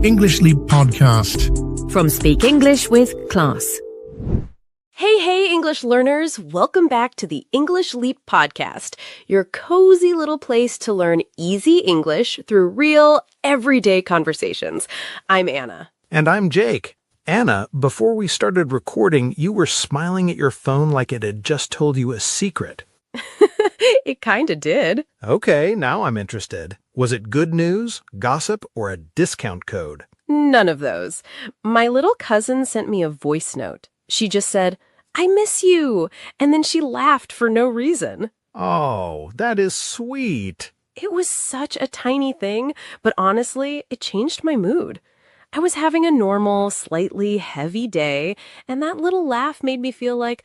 English Leap Podcast. From Speak English with Class. Hey, English learners. Welcome back to the English Leap Podcast, your cozy little place to learn easy English through real, everyday conversations. I'm Anna. And I'm Jake. Anna, before we started recording, you were smiling at your phone like it had just told you a secret. It kinda did. Okay, now I'm interested. Was it good news, gossip, or a discount code? None of those. My little cousin sent me a voice note. She just said, "I miss you," and then she laughed for no reason. Oh, that is sweet. It was such a tiny thing, but honestly, it changed my mood. I was having a normal, slightly heavy day, and that little laugh made me feel like,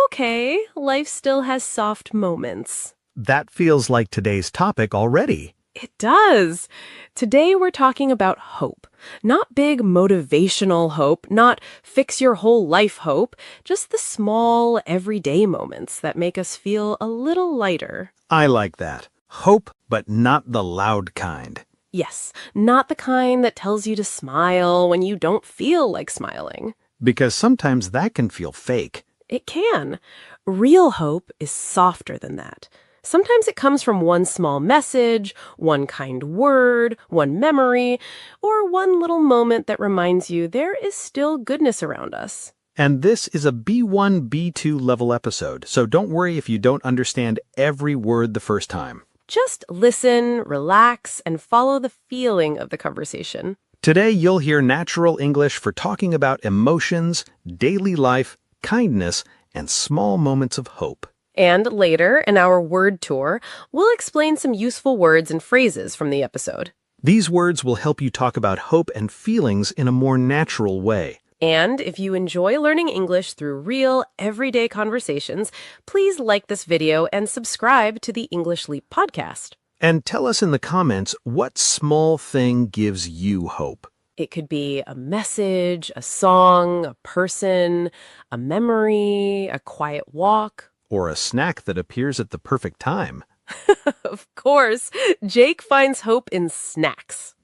okay, life still has soft moments. That feels like today's topic already. It does. Today we're talking about hope. Not big motivational hope, not fix your whole life hope, just the small, everyday moments that make us feel a little lighter. I like that. Hope, but not the loud kind. Yes, not the kind that tells you to smile when you don't feel like smiling. Because sometimes that can feel fake. It can. Real hope is softer than that. Sometimes it comes from one small message, one kind word, one memory, or one little moment that reminds you there is still goodness around us. And this is a B1, B2 level episode, so don't worry if you don't understand every word the first time. Just listen, relax, and follow the feeling of the conversation. Today, you'll hear natural English for talking about emotions, daily life, kindness, and small moments of hope. And later, in our word tour, we'll explain some useful words and phrases from the episode. These words will help you talk about hope and feelings in a more natural way. And if you enjoy learning English through real, everyday conversations, please like this video and subscribe to the English Leap podcast. And tell us in the comments what small thing gives you hope. It could be a message, a song, a person, a memory, a quiet walk. Or a snack that appears at the perfect time. Of course, Jake finds hope in snacks.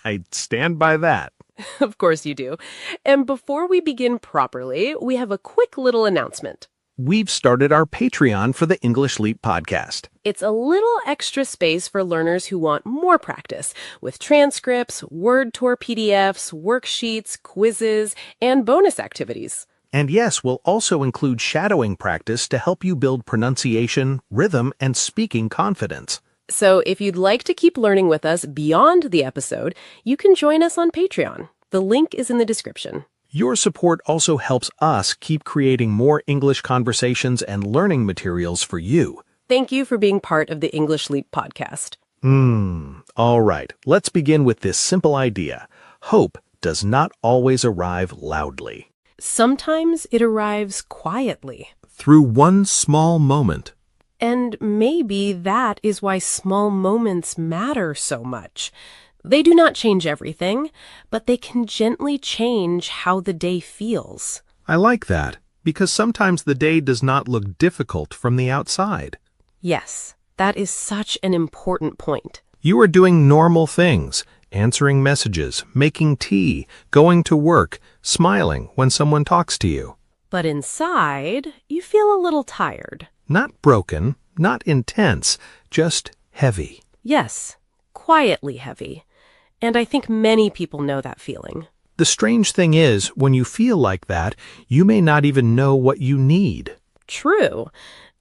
I stand by that. Of course you do. And before we begin properly, we have a quick little announcement. We've started our Patreon for the English Leap podcast. It's a little extra space for learners who want more practice with transcripts, word tour PDFs, worksheets, quizzes, and bonus activities. And yes, we'll also include shadowing practice to help you build pronunciation, rhythm, and speaking confidence. So if you'd like to keep learning with us beyond the episode, you can join us on Patreon. The link is in the description. Your support also helps us keep creating more English conversations and learning materials for you. Thank you for being part of the English Leap podcast. All right, let's begin with this simple idea. Hope does not always arrive loudly. Sometimes it arrives quietly. Through one small moment. And maybe that is why small moments matter so much. They do not change everything, but they can gently change how the day feels. I like that, because sometimes the day does not look difficult from the outside. Yes, that is such an important point. You are doing normal things, answering messages, making tea, going to work, smiling when someone talks to you. But inside, you feel a little tired. Not broken, not intense, just heavy. Yes, quietly heavy. And I think many people know that feeling. The strange thing is, when you feel like that, you may not even know what you need. True.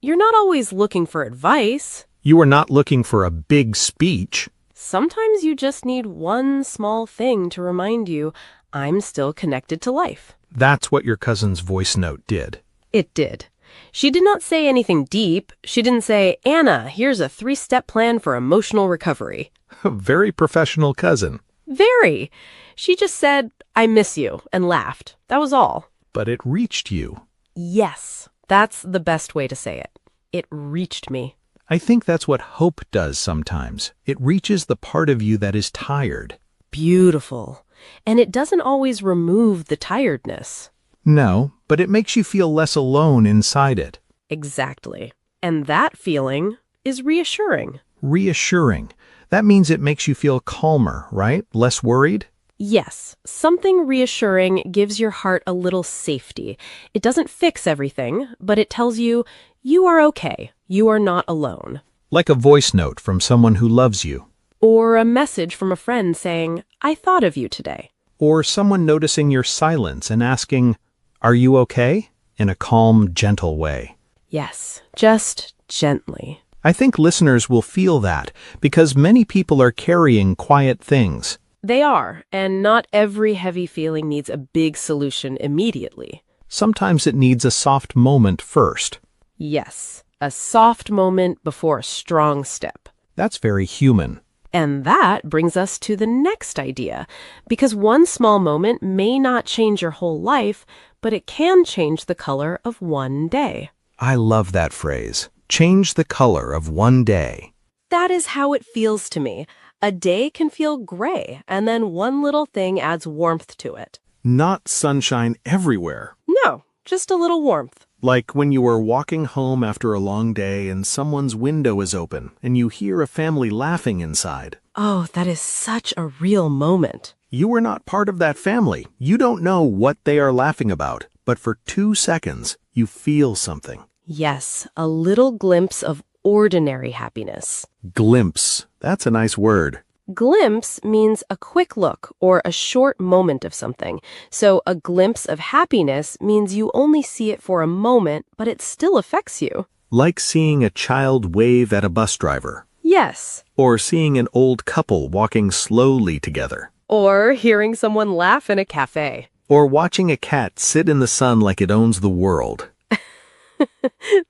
You're not always looking for advice. You are not looking for a big speech. Sometimes you just need one small thing to remind you, I'm still connected to life. That's what your cousin's voice note did. It did. She did not say anything deep. She didn't say, Anna, here's a 3-step plan for emotional recovery. A very professional cousin. Very. She just said, I miss you, and laughed. That was all. But it reached you. Yes, that's the best way to say it. It reached me. I think that's what hope does sometimes. It reaches the part of you that is tired. Beautiful. And it doesn't always remove the tiredness. No, but it makes you feel less alone inside it. Exactly. And that feeling is reassuring. Reassuring. That means it makes you feel calmer, right? Less worried? Yes, something reassuring gives your heart a little safety. It doesn't fix everything, but it tells you, you are okay. You are not alone. Like a voice note from someone who loves you. Or a message from a friend saying, I thought of you today. Or someone noticing your silence and asking, "Are you okay?" in a calm, gentle way. Yes, just gently. I think listeners will feel that because many people are carrying quiet things. They are, and not every heavy feeling needs a big solution immediately. Sometimes it needs a soft moment first. Yes, a soft moment before a strong step. That's very human. And that brings us to the next idea, because one small moment may not change your whole life, but it can change the color of one day. I love that phrase. Change the color of one day. That is how it feels to me. A day can feel gray, and then one little thing adds warmth to it. Not sunshine everywhere. No, just a little warmth. Like when you are walking home after a long day and someone's window is open and you hear a family laughing inside. Oh, that is such a real moment. You are not part of that family. You don't know what they are laughing about, but for 2 seconds, you feel something. Yes, a little glimpse of ordinary happiness. Glimpse. That's a nice word. Glimpse means a quick look or a short moment of something. So a glimpse of happiness means you only see it for a moment, but it still affects you. Like seeing a child wave at a bus driver. Yes. Or seeing an old couple walking slowly together. Or hearing someone laugh in a cafe. Or watching a cat sit in the sun like it owns the world.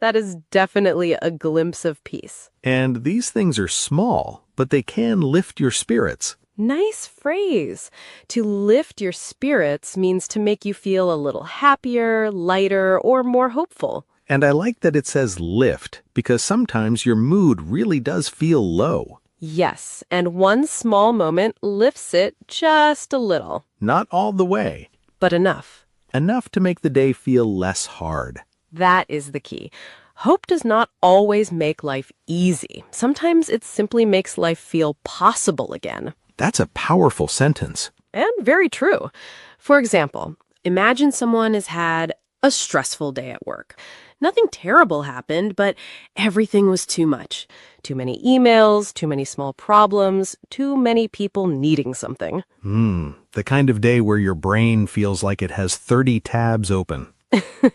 That is definitely a glimpse of peace. And these things are small, but they can lift your spirits. Nice phrase. To lift your spirits means to make you feel a little happier, lighter, or more hopeful. And I like that it says lift, because sometimes your mood really does feel low. Yes, and one small moment lifts it just a little. Not all the way. But enough. Enough to make the day feel less hard. That is the key. Hope does not always make life easy. Sometimes it simply makes life feel possible again. That's a powerful sentence. And very true. For example, imagine someone has had a stressful day at work. Nothing terrible happened, but everything was too much. Too many emails, too many small problems, too many people needing something. The kind of day where your brain feels like it has 30 tabs open.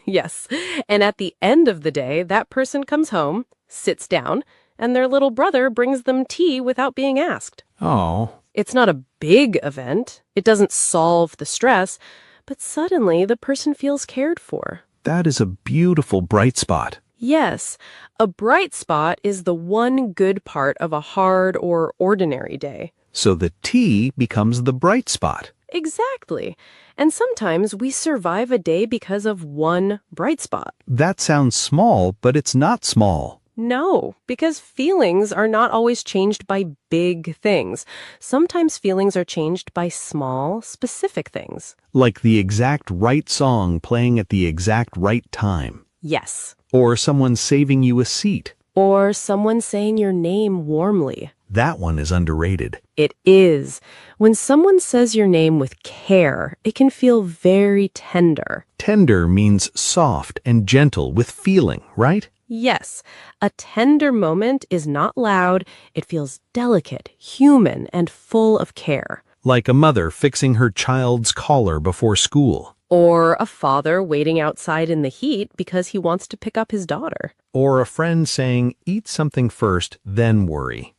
Yes. And at the end of the day, that person comes home, sits down, and their little brother brings them tea without being asked. Oh. It's not a big event. It doesn't solve the stress, but suddenly the person feels cared for. That is a beautiful bright spot. Yes, a bright spot is the one good part of a hard or ordinary day. So the tea becomes the bright spot. Exactly. And sometimes we survive a day because of one bright spot. That sounds small, but it's not small. No, because feelings are not always changed by big things. Sometimes feelings are changed by small, specific things. Like the exact right song playing at the exact right time. Yes. Or someone saving you a seat. Or someone saying your name warmly. That one is underrated. It is. When someone says your name with care, it can feel very tender. Tender means soft and gentle with feeling, right? Yes, a tender moment is not loud. It feels delicate, human, and full of care. Like a mother fixing her child's collar before school. Or a father waiting outside in the heat because he wants to pick up his daughter. Or a friend saying, "Eat something first, then worry."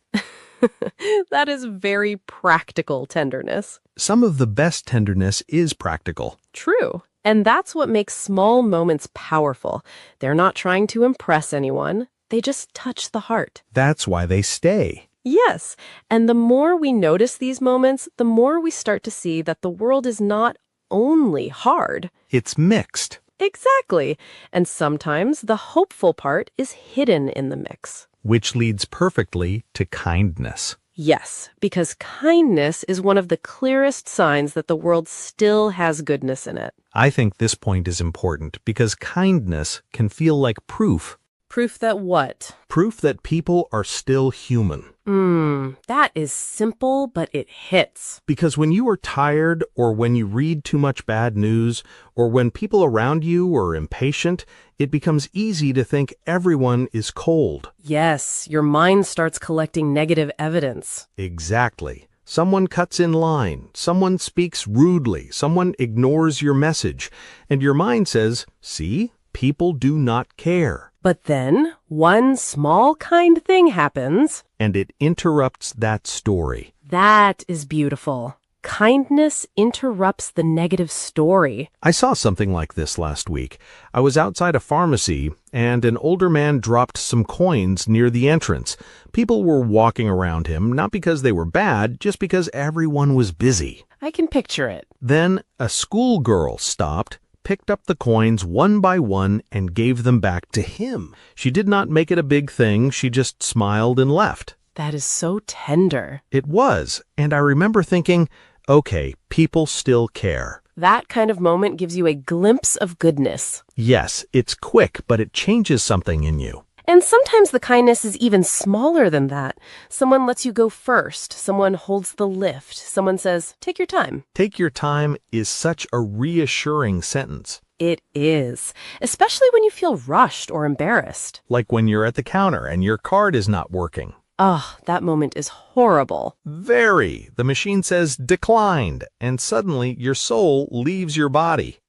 That is very practical tenderness. Some of the best tenderness is practical. True. And that's what makes small moments powerful. They're not trying to impress anyone. They just touch the heart. That's why they stay. Yes. And the more we notice these moments, the more we start to see that the world is not only hard. It's mixed. Exactly. And sometimes the hopeful part is hidden in the mix. Which leads perfectly to kindness. Yes, because kindness is one of the clearest signs that the world still has goodness in it. I think this point is important because kindness can feel like proof. Proof that what? Proof that people are still human. That is simple, but it hits. Because when you are tired, or when you read too much bad news, or when people around you are impatient, it becomes easy to think everyone is cold. Yes, your mind starts collecting negative evidence. Exactly. Someone cuts in line, someone speaks rudely, someone ignores your message, and your mind says, see, people do not care. But then, one small kind thing happens. And it interrupts that story. That is beautiful. Kindness interrupts the negative story. I saw something like this last week. I was outside a pharmacy, and an older man dropped some coins near the entrance. People were walking around him, not because they were bad, just because everyone was busy. I can picture it. Then a schoolgirl stopped, picked up the coins one by one, and gave them back to him. She did not make it a big thing, she just smiled and left. That is so tender. It was, and I remember thinking, okay, people still care. That kind of moment gives you a glimpse of goodness. Yes, it's quick, but it changes something in you. And sometimes the kindness is even smaller than that. Someone lets you go first. Someone holds the lift. Someone says, take your time. Take your time is such a reassuring sentence. It is, especially when you feel rushed or embarrassed. Like when you're at the counter and your card is not working. Oh, that moment is horrible. Very. The machine says declined, and suddenly your soul leaves your body.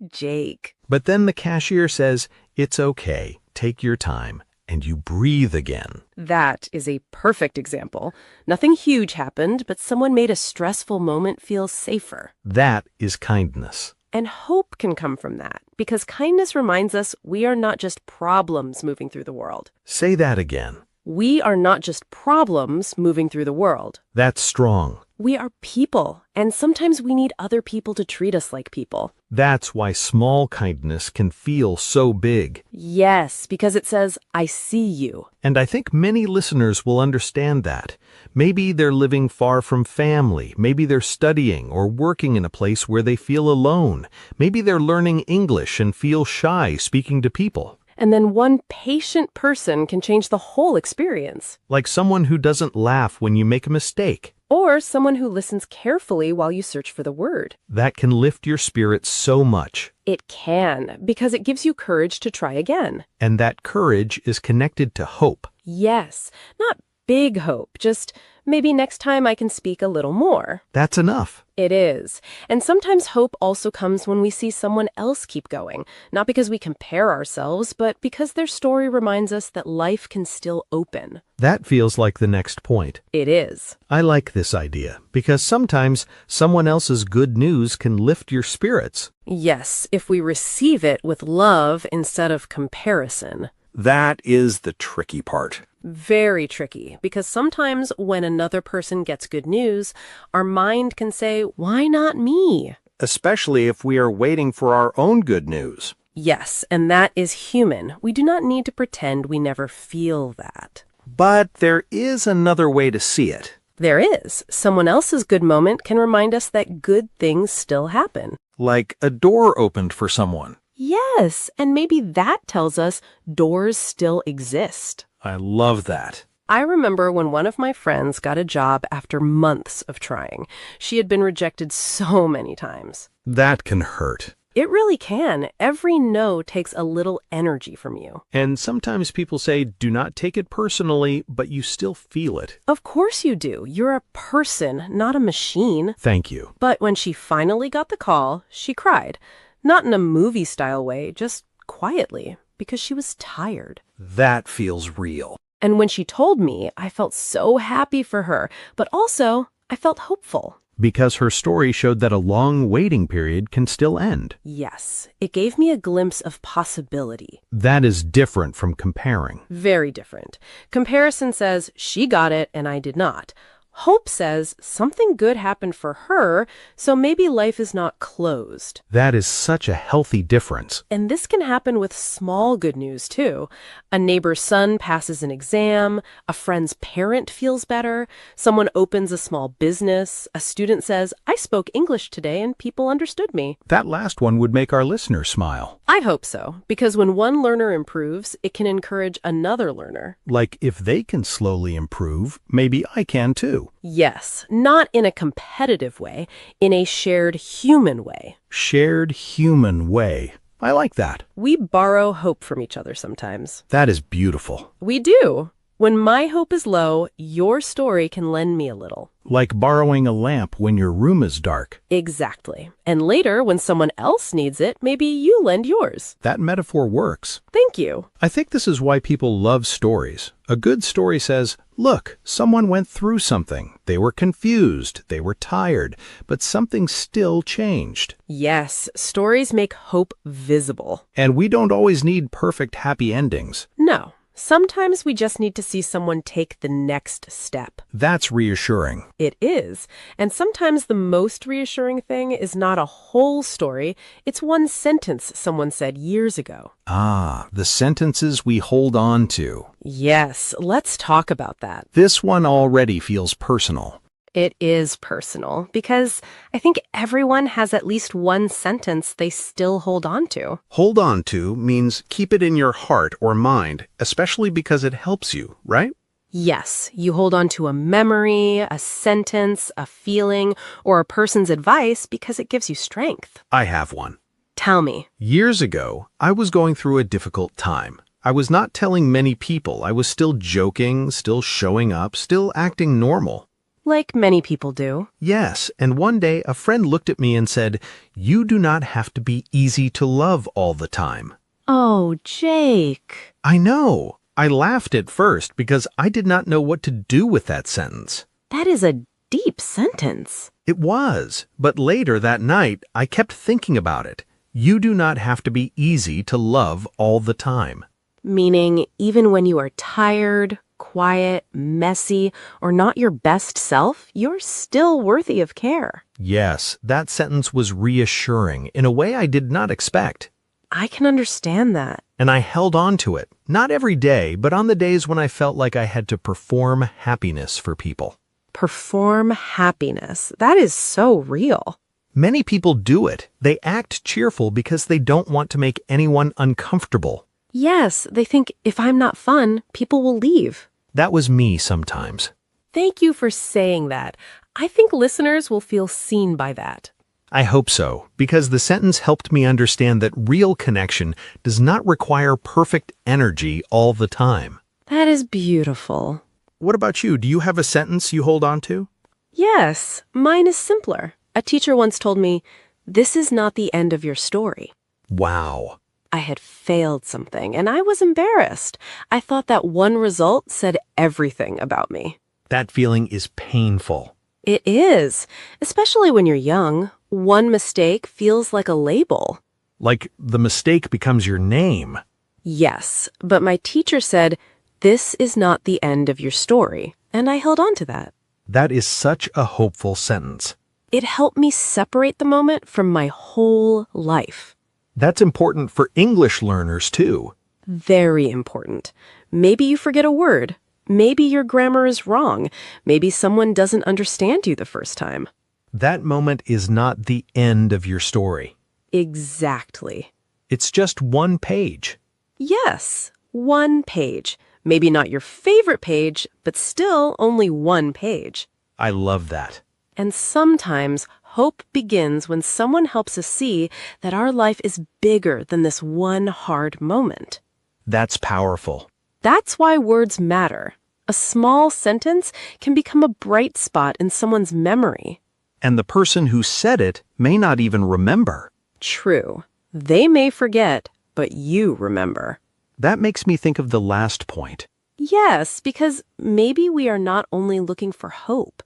Jake. But then the cashier says, it's okay, take your time, and you breathe again. That is a perfect example. Nothing huge happened, but someone made a stressful moment feel safer. That is kindness. And hope can come from that, because kindness reminds us we are not just problems moving through the world. Say that again. We are not just problems moving through the world. That's strong. We are people, and sometimes we need other people to treat us like people. That's why small kindness can feel so big. Yes, because it says, I see you. And I think many listeners will understand that. Maybe they're living far from family. Maybe they're studying or working in a place where they feel alone. Maybe they're learning English and feel shy speaking to people. And then one patient person can change the whole experience. Like someone who doesn't laugh when you make a mistake. Or someone who listens carefully while you search for the word. That can lift your spirits so much. It can, because it gives you courage to try again. And that courage is connected to hope. Yes, not big hope, just maybe next time I can speak a little more. That's enough. It is. And sometimes hope also comes when we see someone else keep going, not because we compare ourselves, but because their story reminds us that life can still open. That feels like the next point. It is. I like this idea, because sometimes someone else's good news can lift your spirits. Yes, if we receive it with love instead of comparison. That is the tricky part. Very tricky, because sometimes when another person gets good news, our mind can say, why not me? Especially if we are waiting for our own good news. Yes, and that is human. We do not need to pretend we never feel that. But there is another way to see it. There is. Someone else's good moment can remind us that good things still happen. Like a door opened for someone. Yes, and maybe that tells us doors still exist. I love that. I remember when one of my friends got a job after months of trying. She had been rejected so many times. That can hurt. It really can. Every no takes a little energy from you. And sometimes people say, do not take it personally, but you still feel it. Of course you do. You're a person, not a machine. Thank you. But when she finally got the call, she cried. Not in a movie-style way, just quietly, because she was tired. That feels real. And when she told me, I felt so happy for her, but also I felt hopeful. Because her story showed that a long waiting period can still end. Yes, it gave me a glimpse of possibility. That is different from comparing. Very different. Comparison says, she got it and I did not. Hope says something good happened for her, so maybe life is not closed. That is such a healthy difference. And this can happen with small good news, too. A neighbor's son passes an exam, a friend's parent feels better, someone opens a small business, a student says, I spoke English today and people understood me. That last one would make our listeners smile. I hope so, because when one learner improves, it can encourage another learner. Like if they can slowly improve, maybe I can too. Yes, not in a competitive way, in a shared human way. Shared human way. I like that. We borrow hope from each other sometimes. That is beautiful. We do. When my hope is low, your story can lend me a little. Like borrowing a lamp when your room is dark. Exactly. And later, when someone else needs it, maybe you lend yours. That metaphor works. Thank you. I think this is why people love stories. A good story says, look, someone went through something. They were confused. They were tired. But something still changed. Yes, stories make hope visible. And we don't always need perfect happy endings. No. Sometimes we just need to see someone take the next step. That's reassuring. It is. And sometimes the most reassuring thing is not a whole story. It's one sentence someone said years ago. Ah, the sentences we hold on to. Yes, let's talk about that. This one already feels personal. It is personal because I think everyone has at least one sentence they still hold on to. Hold on to means keep it in your heart or mind, especially because it helps you, right? Yes, you hold on to a memory, a sentence, a feeling, or a person's advice because it gives you strength. I have one. Tell me. Years ago, I was going through a difficult time. I was not telling many people. I was still joking, still showing up, still acting normal. Like many people do. Yes, and one day a friend looked at me and said, "You do not have to be easy to love all the time." Oh, Jake. I know. I laughed at first because I did not know what to do with that sentence. That is a deep sentence. It was, but later that night I kept thinking about it. You do not have to be easy to love all the time. Meaning, even when you are tired, quiet, messy, or not your best self, you're still worthy of care. Yes, that sentence was reassuring in a way I did not expect. I can understand that. And I held on to it, not every day, but on the days when I felt like I had to perform happiness for people. Perform happiness. That is so real. Many people do it. They act cheerful because they don't want to make anyone uncomfortable. Yes, they think if I'm not fun, people will leave. That was me sometimes. Thank you for saying that. I think listeners will feel seen by that. I hope so, because the sentence helped me understand that real connection does not require perfect energy all the time. That is beautiful. What about you? Do you have a sentence you hold on to? Yes, mine is simpler. A teacher once told me, "This is not the end of your story." Wow. I had failed something, and I was embarrassed. I thought that one result said everything about me. That feeling is painful. It is, especially when you're young. One mistake feels like a label. Like the mistake becomes your name. Yes, but my teacher said, "This is not the end of your story," and I held on to that. That is such a hopeful sentence. It helped me separate the moment from my whole life. That's important for English learners, too. Very important. Maybe you forget a word. Maybe your grammar is wrong. Maybe someone doesn't understand you the first time. That moment is not the end of your story. Exactly. It's just one page. Yes, one page. Maybe not your favorite page, but still only one page. I love that. And sometimes hope begins when someone helps us see that our life is bigger than this one hard moment. That's powerful. That's why words matter. A small sentence can become a bright spot in someone's memory. And the person who said it may not even remember. True. They may forget, but you remember. That makes me think of the last point. Yes, because maybe we are not only looking for hope.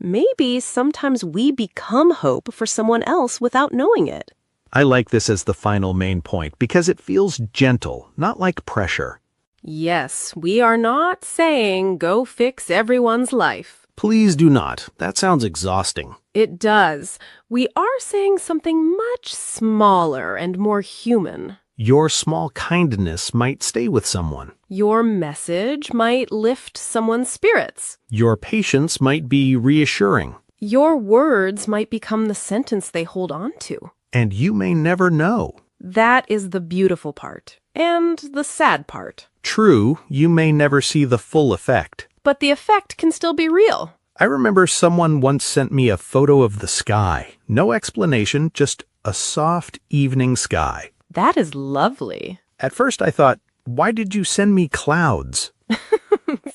Maybe sometimes we become hope for someone else without knowing it. I like this as the final main point because it feels gentle, not like pressure. Yes, we are not saying go fix everyone's life. Please do not. That sounds exhausting. It does. We are saying something much smaller and more human. Your small kindness might stay with someone. Your message might lift someone's spirits. Your patience might be reassuring. Your words might become the sentence they hold on to. And you may never know. That is the beautiful part and the sad part. True, you may never see the full effect. But the effect can still be real. I remember someone once sent me a photo of the sky. No explanation, just a soft evening sky. That is lovely. At first I thought, why did you send me clouds?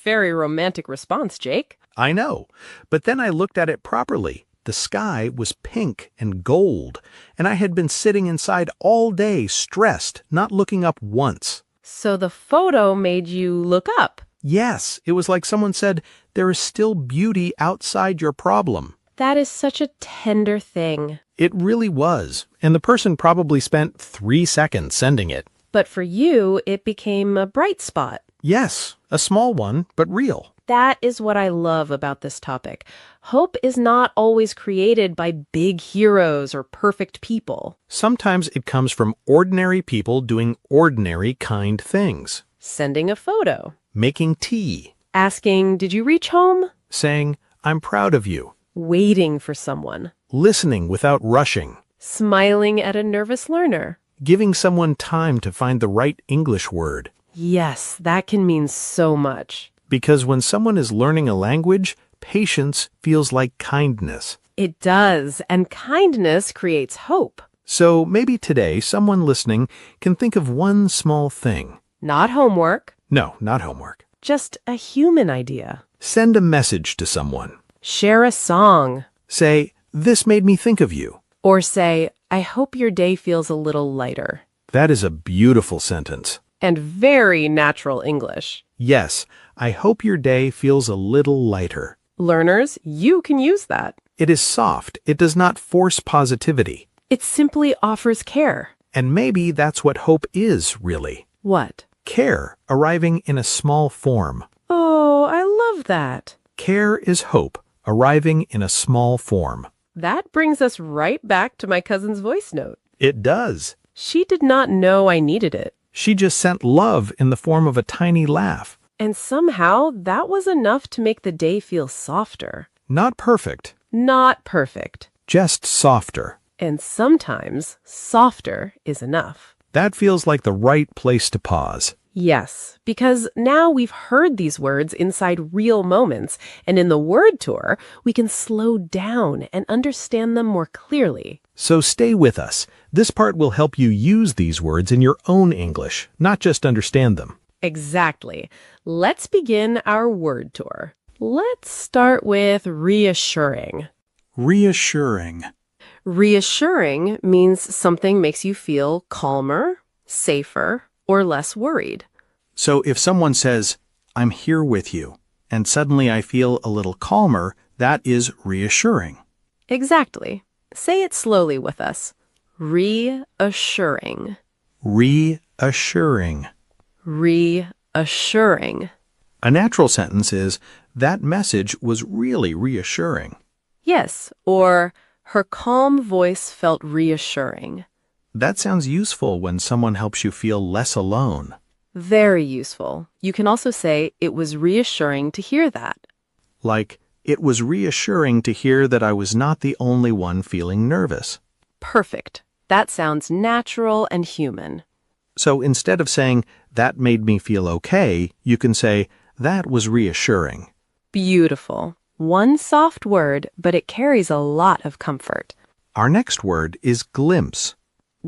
Very romantic response, Jake. I know, but then I looked at it properly. The sky was pink and gold, and I had been sitting inside all day, stressed, not looking up once. So the photo made you look up. Yes, it was like someone said, there is still beauty outside your problem. That is such a tender thing. It really was, and the person probably spent 3 seconds sending it. But for you, it became a bright spot. Yes, a small one, but real. That is what I love about this topic. Hope is not always created by big heroes or perfect people. Sometimes it comes from ordinary people doing ordinary kind things. Sending a photo. Making tea. Asking, did you reach home? Saying, I'm proud of you. Waiting for someone. Listening without rushing. Smiling at a nervous learner. Giving someone time to find the right English word. Yes, that can mean so much. Because when someone is learning a language, patience feels like kindness. It does, and kindness creates hope. So maybe today someone listening can think of one small thing. Not homework. No, not homework. Just a human idea. Send a message to someone. Share a song. Say, this made me think of you. Or say, I hope your day feels a little lighter. That is a beautiful sentence. And very natural English. Yes, I hope your day feels a little lighter. Learners, you can use that. It is soft. It does not force positivity. It simply offers care. And maybe that's what hope is, really. What? Care, arriving in a small form. Oh, I love that. Care is hope, arriving in a small form. That brings us right back to my cousin's voice note. It does. She did not know I needed it. She just sent love in the form of a tiny laugh. And somehow that was enough to make the day feel softer. Not perfect. Not perfect. Just softer. And sometimes softer is enough. That feels like the right place to pause. Yes, because now we've heard these words inside real moments, and in the word tour, we can slow down and understand them more clearly. So stay with us. This part will help you use these words in your own English, not just understand them. Exactly. Let's begin our word tour. Let's start with reassuring. Reassuring. Reassuring means something makes you feel calmer, safer, or less worried. So if someone says, I'm here with you, and suddenly I feel a little calmer, that is reassuring. Exactly. Say it slowly with us. Reassuring. Reassuring. Reassuring. A natural sentence is, that message was really reassuring. Yes, or her calm voice felt reassuring. That sounds useful when someone helps you feel less alone. Very useful. You can also say, it was reassuring to hear that. Like, it was reassuring to hear that I was not the only one feeling nervous. Perfect. That sounds natural and human. So instead of saying, that made me feel okay, you can say, that was reassuring. Beautiful. One soft word, but it carries a lot of comfort. Our next word is glimpse.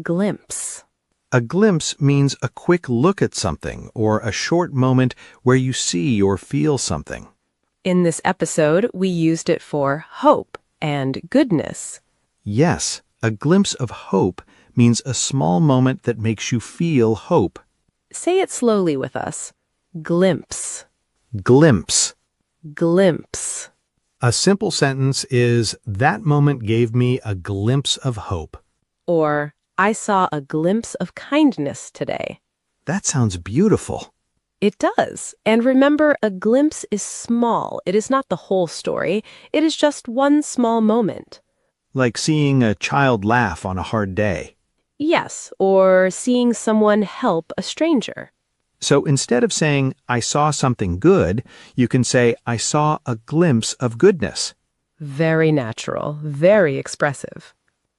Glimpse. A glimpse means a quick look at something or a short moment where you see or feel something. In this episode, we used it for hope and goodness. Yes, a glimpse of hope means a small moment that makes you feel hope. Say it slowly with us. Glimpse. Glimpse. Glimpse. A simple sentence is, that moment gave me a glimpse of hope. Or, I saw a glimpse of kindness today. That sounds beautiful. It does. And remember, a glimpse is small. It is not the whole story. It is just one small moment. Like seeing a child laugh on a hard day. Yes, or seeing someone help a stranger. So instead of saying, I saw something good, you can say, I saw a glimpse of goodness. Very natural, very expressive.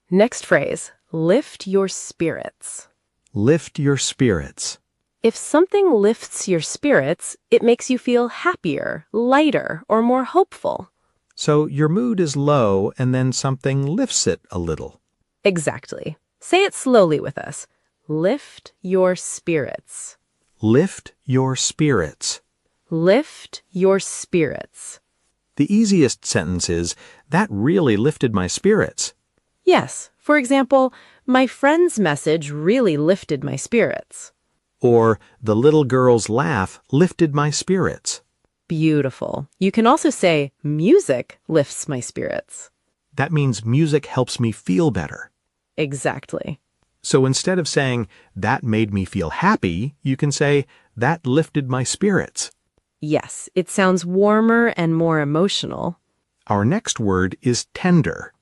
Next phrase, Lift your spirits. Lift your spirits. If something lifts your spirits, it makes you feel happier, lighter, or more hopeful. So your mood is low and then something lifts it a little. Exactly. Say it slowly with us. Lift your spirits. Lift your spirits. Lift your spirits. The easiest sentence is, that really lifted my spirits. Yes. For example, my friend's message really lifted my spirits. Or, the little girl's laugh lifted my spirits. Beautiful. You can also say, music lifts my spirits. That means music helps me feel better. Exactly. So instead of saying, that made me feel happy, you can say, that lifted my spirits. Yes, it sounds warmer and more emotional. Our next word is tender.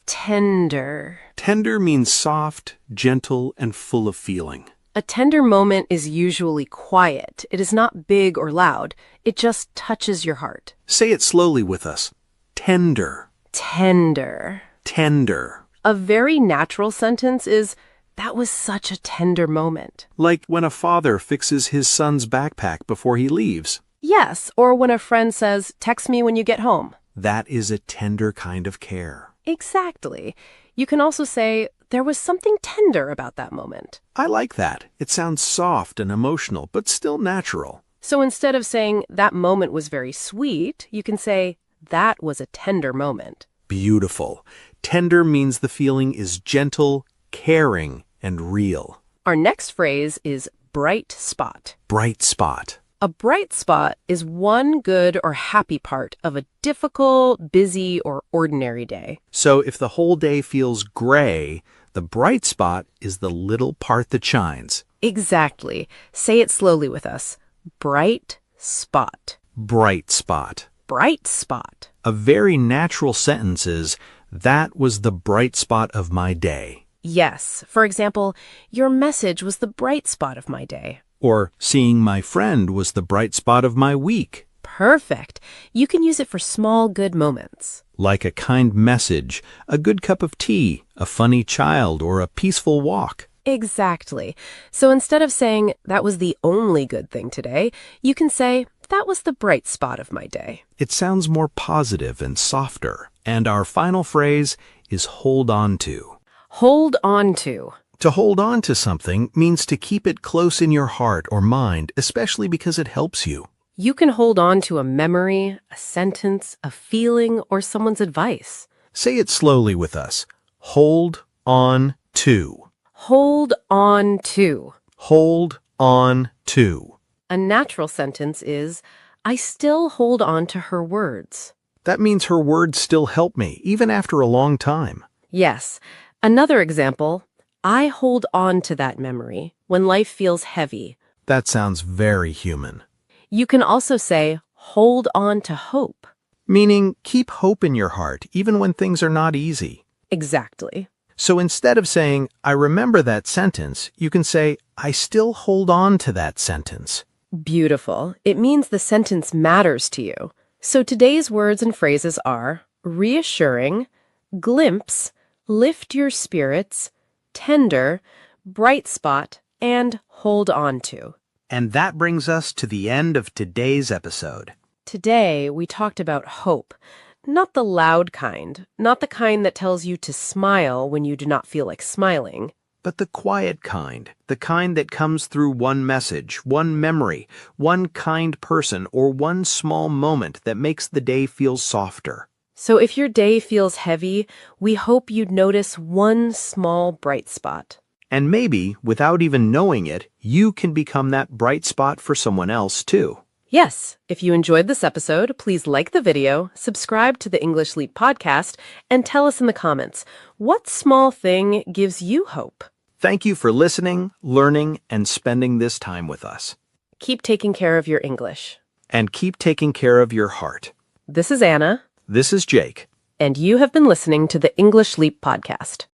Tender. Tender means soft, gentle, and full of feeling. A tender moment is usually quiet. It is not big or loud. It just touches your heart. Say it slowly with us. Tender. Tender. Tender. A very natural sentence is, that was such a tender moment. Like when a father fixes his son's backpack before he leaves. Yes, or when a friend says, text me when you get home. That is a tender kind of care. Exactly. You can also say, there was something tender about that moment. I like that. It sounds soft and emotional, but still natural. So instead of saying, that moment was very sweet, you can say, that was a tender moment. Beautiful. Tender means the feeling is gentle, caring, and real. Our next phrase is bright spot. Bright spot. A bright spot is one good or happy part of a difficult, busy, or ordinary day. So if the whole day feels gray, the bright spot is the little part that shines. Exactly. Say it slowly with us. Bright spot. Bright spot. Bright spot. A very natural sentence is, that was the bright spot of my day. Yes. For example, your message was the bright spot of my day. Or, seeing my friend was the bright spot of my week. Perfect. You can use it for small good moments. Like a kind message, a good cup of tea, a funny child, or a peaceful walk. Exactly. So instead of saying, that was the only good thing today, you can say, that was the bright spot of my day. It sounds more positive and softer. And our final phrase is hold on to. Hold on to. To hold on to something means to keep it close in your heart or mind, especially because it helps you. You can hold on to a memory, a sentence, a feeling, or someone's advice. Say it slowly with us. Hold on to. Hold on to. Hold on to. A natural sentence is, I still hold on to her words. That means her words still help me, even after a long time. Yes. Another example, I hold on to that memory when life feels heavy. That sounds very human. You can also say, hold on to hope. Meaning, keep hope in your heart, even when things are not easy. Exactly. So instead of saying, I remember that sentence, you can say, I still hold on to that sentence. Beautiful. It means the sentence matters to you. So today's words and phrases are reassuring, glimpse, lift your spirits, tender, bright spot, and hold on to. And that brings us to the end of today's episode. Today, we talked about hope. Not the loud kind, not the kind that tells you to smile when you do not feel like smiling. But the quiet kind, the kind that comes through one message, one memory, one kind person, or one small moment that makes the day feel softer. So if your day feels heavy, we hope you'd notice one small bright spot. And maybe, without even knowing it, you can become that bright spot for someone else, too. Yes, if you enjoyed this episode, please like the video, subscribe to the English Leap podcast, and tell us in the comments, what small thing gives you hope? Thank you for listening, learning, and spending this time with us. Keep taking care of your English. And keep taking care of your heart. This is Anna. This is Jake. And you have been listening to the English Leap podcast.